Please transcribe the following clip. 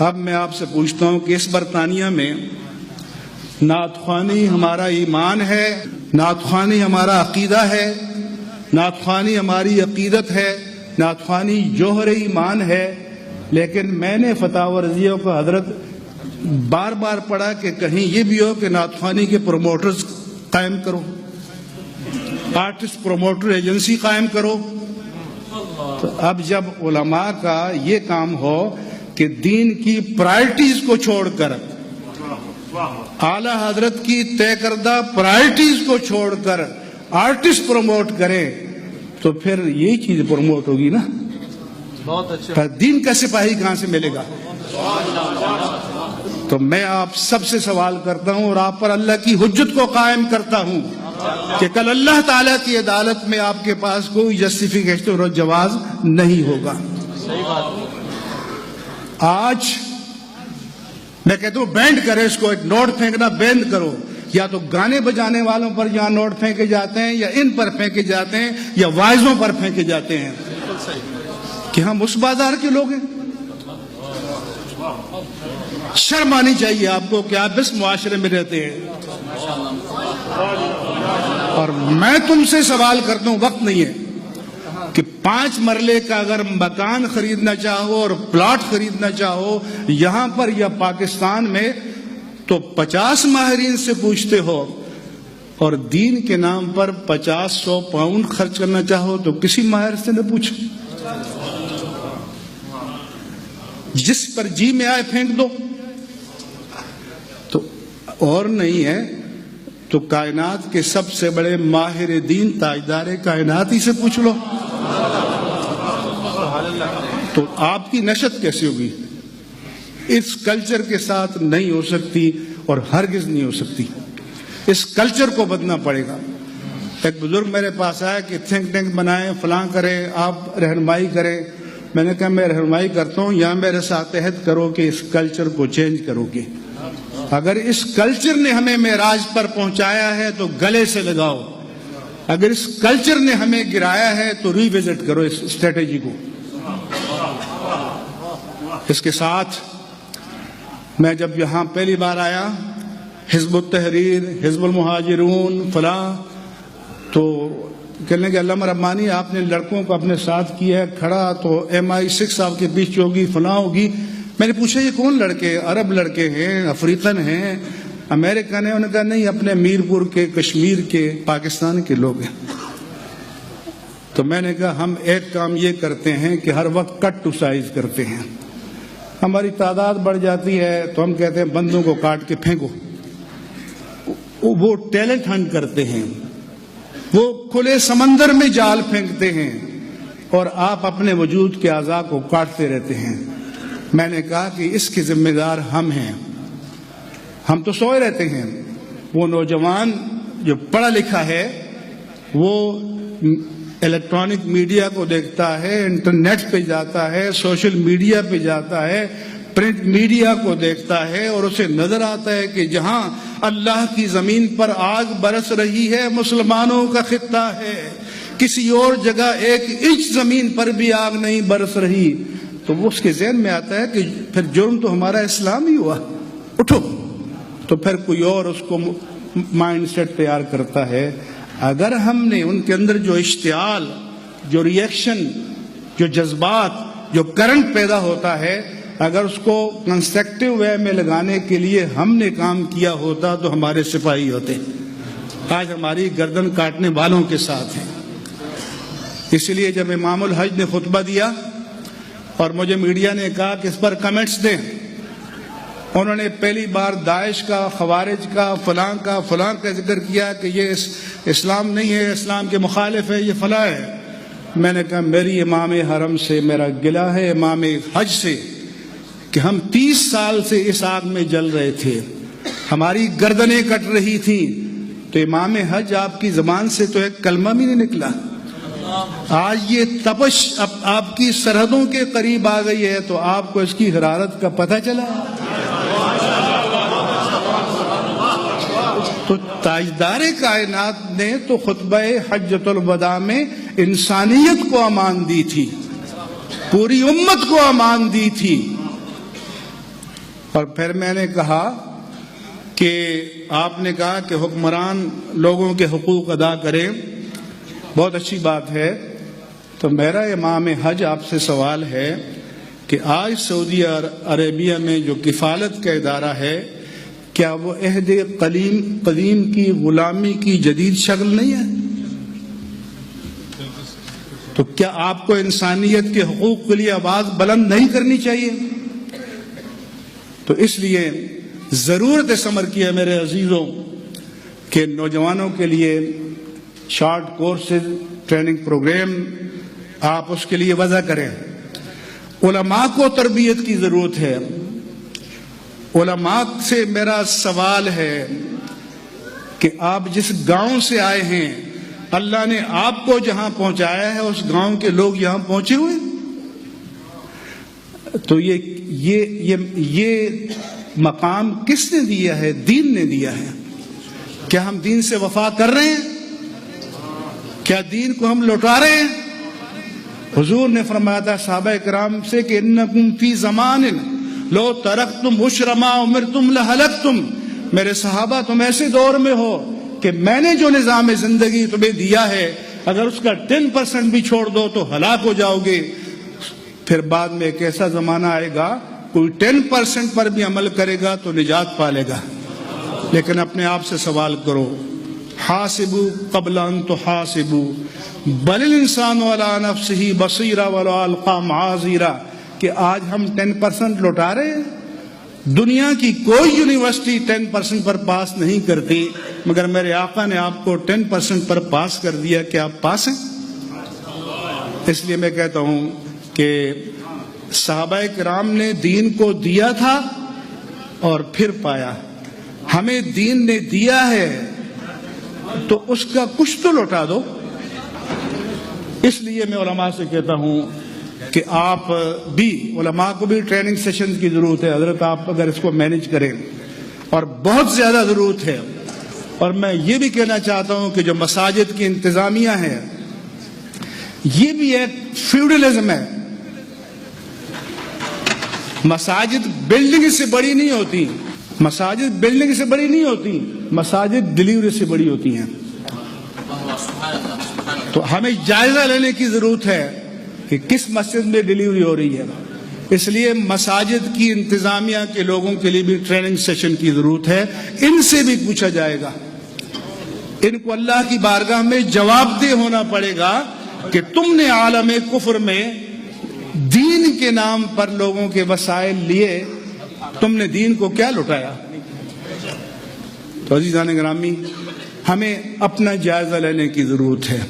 اب میں آپ سے پوچھتا ہوں کہ اس برطانیہ میں نعت خوانی ہمارا ایمان ہے، نعت خوانی ہمارا عقیدہ ہے، نعت خوانی ہماری عقیدت ہے، نعت خوانی جوہر ایمان ہے، لیکن میں نے فتاوی رضیہ کو حضرت بار بار پڑھا کہ کہیں یہ بھی ہو کہ نعت خوانی کے پروموٹرز قائم کرو، آرٹسٹ پروموٹر ایجنسی قائم کرو۔ تو اب جب علماء کا یہ کام ہو کہ دین کی پرائرٹیز کو چھوڑ کر، اعلی حضرت کی طے کردہ پرائرٹیز کو چھوڑ کر آرٹسٹ پروموٹ کریں تو پھر یہی چیز پروموٹ ہوگی نا۔ بہت اچھا۔ دین کا سپاہی کہاں سے ملے گا؟ تو میں آپ سب سے سوال کرتا ہوں اور آپ پر اللہ کی حجت کو قائم کرتا ہوں کہ کل اللہ تعالیٰ کی عدالت میں آپ کے پاس کوئی جسٹیفیکیشن اور جواز نہیں ہوگا۔ صحیح بات۔ آج میں کہتا ہوں بینڈ کرے اس کو، ایک نوٹ پھینکنا بینڈ کرو، یا تو گانے بجانے والوں پر جہاں نوٹ پھینکے جاتے ہیں یا ان پر پھینکے جاتے ہیں یا وائزوں پر پھینکے جاتے ہیں، کہ ہم اس بازار کے لوگ ہیں۔ شرم آنی چاہیے آپ کو کہ آپ اس معاشرے میں رہتے ہیں۔ اور میں تم سے سوال کرتا ہوں، وقت نہیں ہے، کہ 5 مرلے کا اگر مکان خریدنا چاہو اور پلاٹ خریدنا چاہو یہاں پر یا پاکستان میں تو 50 ماہرین سے پوچھتے ہو، اور دین کے نام پر 50-100 پاؤنڈ خرچ کرنا چاہو تو کسی ماہر سے نہ پوچھو، جس پر جی میں آئے پھینک دو۔ تو اور نہیں ہے تو کائنات کے سب سے بڑے ماہر دین تاجدار کائنات ہی سے پوچھ لو۔ تو آپ کی نشت کیسے ہوگی؟ اس کلچر کے ساتھ نہیں ہو سکتی اور ہرگز نہیں ہو سکتی۔ اس کلچر کو بدلنا پڑے گا۔ ایک بزرگ میرے پاس آیا کہ تھنک ٹینک بنائیں، فلاں کریں، آپ رہنمائی کریں۔ میں نے کہا میں رہنمائی کرتا ہوں، یا میرے ساتھ عہد کرو کہ اس کلچر کو چینج کرو گے۔ اگر اس کلچر نے ہمیں معراج پر پہنچایا ہے تو گلے سے لگاؤ، اگر اس کلچر نے ہمیں گرایا ہے تو ری وزٹ کرو اس اسٹریٹجی کو۔ اس کے ساتھ میں جب یہاں پہلی بار آیا، حزب التحریر، حزب المہاجرون فلاں، تو کہنے کہ علامہ ربانی آپ نے لڑکوں کو اپنے ساتھ کیا ہے کھڑا، تو MI6 آپ کے پیچھے ہوگی، فلاں ہوگی۔ میں نے پوچھا یہ کون لڑکے؟ عرب لڑکے ہیں، افریقن ہیں، امریکن ہیں؟ انہوں نے کہا نہیں، اپنے میرپور کے، کشمیر کے، پاکستان کے لوگ ہیں۔ تو میں نے کہا ہم ایک کام یہ کرتے ہیں کہ ہر وقت کٹ ٹو سائز کرتے ہیں۔ ہماری تعداد بڑھ جاتی ہے تو ہم کہتے ہیں بندوں کو کاٹ کے پھینکو۔ وہ ٹیلنٹ ہنٹ کرتے ہیں، وہ کھلے سمندر میں جال پھینکتے ہیں، اور آپ اپنے وجود کے اعضاء کو کاٹتے رہتے ہیں۔ میں نے کہا کہ اس کے ذمہ دار ہم ہیں۔ ہم تو سوئے رہتے ہیں، وہ نوجوان جو پڑھا لکھا ہے وہ الیکٹرانک میڈیا کو دیکھتا ہے، انٹرنیٹ پہ جاتا ہے، سوشل میڈیا پہ جاتا ہے، پرنٹ میڈیا کو دیکھتا ہے، اور اسے نظر آتا ہے کہ جہاں اللہ کی زمین پر آگ برس رہی ہے مسلمانوں کا خطہ ہے، کسی اور جگہ 1 انچ زمین پر بھی آگ نہیں برس رہی، تو وہ اس کے ذہن میں آتا ہے کہ پھر جرم تو ہمارا اسلام ہی ہوا، اٹھو۔ تو پھر کوئی اور اس کو مائنڈ سیٹ تیار کرتا ہے۔ اگر ہم نے ان کے اندر جو اشتعال، جو ریئیکشن، جو جذبات، جو کرنٹ پیدا ہوتا ہے، اگر اس کو کنسٹرکٹیو وے میں لگانے کے لیے ہم نے کام کیا ہوتا تو ہمارے سپاہی ہوتے۔ آج ہماری گردن کاٹنے والوں کے ساتھ ہیں۔ اس لیے جب امام الحج نے خطبہ دیا اور مجھے میڈیا نے کہا کہ اس پر کمنٹس دیں، انہوں نے پہلی بار داعش کا، خوارج کا، فلاں کا ذکر کیا کہ یہ اسلام نہیں ہے، اسلام کے مخالف ہے، یہ فلاں ہے۔ میں نے کہا میری امام حرم سے میرا گلہ ہے، امام حج سے، کہ ہم 30 سال سے اس آگ میں جل رہے تھے، ہماری گردنیں کٹ رہی تھیں، تو امام حج آپ کی زبان سے تو ایک کلمہ بھی نہیں نکلا۔ آج یہ تپش آپ کی سرحدوں کے قریب آ گئی ہے تو آپ کو اس کی حرارت کا پتہ چلا۔ تو تاجدار کائنات نے تو خطبہ حجۃ الوداع میں انسانیت کو امان دی تھی، پوری امت کو امان دی تھی. اور پھر میں نے کہا کہ آپ نے کہا کہ حکمران لوگوں کے حقوق ادا کریں، بہت اچھی بات ہے. تو میرا امام حج آپ سے سوال ہے کہ آج سعودی عربیہ میں جو کفالت کا ادارہ ہے، کیا وہ عہد قدیم کی غلامی کی جدید شکل نہیں ہے؟ تو کیا آپ کو انسانیت کے حقوق کے لیے آواز بلند نہیں کرنی چاہیے؟ تو اس لیے ضرورت اس امر کی ہے میرے عزیزوں کہ نوجوانوں کے لیے شارٹ کورسز، ٹریننگ پروگرام آپ اس کے لیے وضع کریں. علماء کو تربیت کی ضرورت ہے. علماء سے میرا سوال ہے کہ آپ جس گاؤں سے آئے ہیں، اللہ نے آپ کو جہاں پہنچایا ہے اس گاؤں کے لوگ یہاں پہنچے ہوئے. تو یہ مقام کس نے دیا ہے؟ دین نے دیا ہے. کیا ہم دین سے وفا کر رہے ہیں؟ کیا دین کو ہم لوٹا رہے ہیں؟ حضور نے فرمایا تھا صحابہ کرام سے کہ انکم فی زمان لو ترکتم عشر ما امرتم لہلکتم. میرے صحابہ تم ایسے دور میں ہو کہ میں نے جو نظام زندگی تمہیں دیا ہے اگر اس کا 10% بھی چھوڑ دو تو ہلاک ہو جاؤ گے. پھر بعد میں ایک ایسا زمانہ آئے گا کوئی 10% پر بھی عمل کرے گا تو نجات پالے گا. لیکن اپنے آپ سے سوال کرو، حاسبوا قبل ان تحاسبوا بل الانسان علی نفسہ بصیرہ ولو القی معاذیرہ. کہ آج ہم 10% لوٹا رہے ہیں. دنیا کی کوئی یونیورسٹی 10% پر پاس نہیں کرتی، مگر میرے آقا نے آپ کو 10% پر پاس کر دیا کہ آپ پاس ہیں. اس لیے میں کہتا ہوں کہ صحابہ کرام نے دین کو دیا تھا اور پھر پایا. ہمیں دین نے دیا ہے تو اس کا کچھ تو لوٹا دو. اس لیے میں علماء سے کہتا ہوں کہ آپ بھی، علماء کو بھی ٹریننگ سیشن کی ضرورت ہے. حضرت آپ اگر اس کو مینج کریں، اور بہت زیادہ ضرورت ہے. اور میں یہ بھی کہنا چاہتا ہوں کہ جو مساجد کی انتظامیہ ہے یہ بھی ایک فیوڈلزم ہے. مساجد بلڈنگ سے بڑی نہیں ہوتی، مساجد بلڈنگ سے بڑی نہیں ہوتی، مساجد ڈلیوری سے بڑی ہوتی ہیں. تو ہمیں جائزہ لینے کی ضرورت ہے کہ کس مسجد میں ڈلیوری ہو رہی ہے. اس لیے مساجد کی انتظامیہ کے لوگوں کے لیے بھی ٹریننگ سیشن کی ضرورت ہے. ان سے بھی پوچھا جائے گا، ان کو اللہ کی بارگاہ میں جواب دہ ہونا پڑے گا کہ تم نے عالم کفر میں دین کے نام پر لوگوں کے وسائل لیے، تم نے دین کو کیا لٹایا. تو عزیزان گرامی، ہمیں اپنا جائزہ لینے کی ضرورت ہے.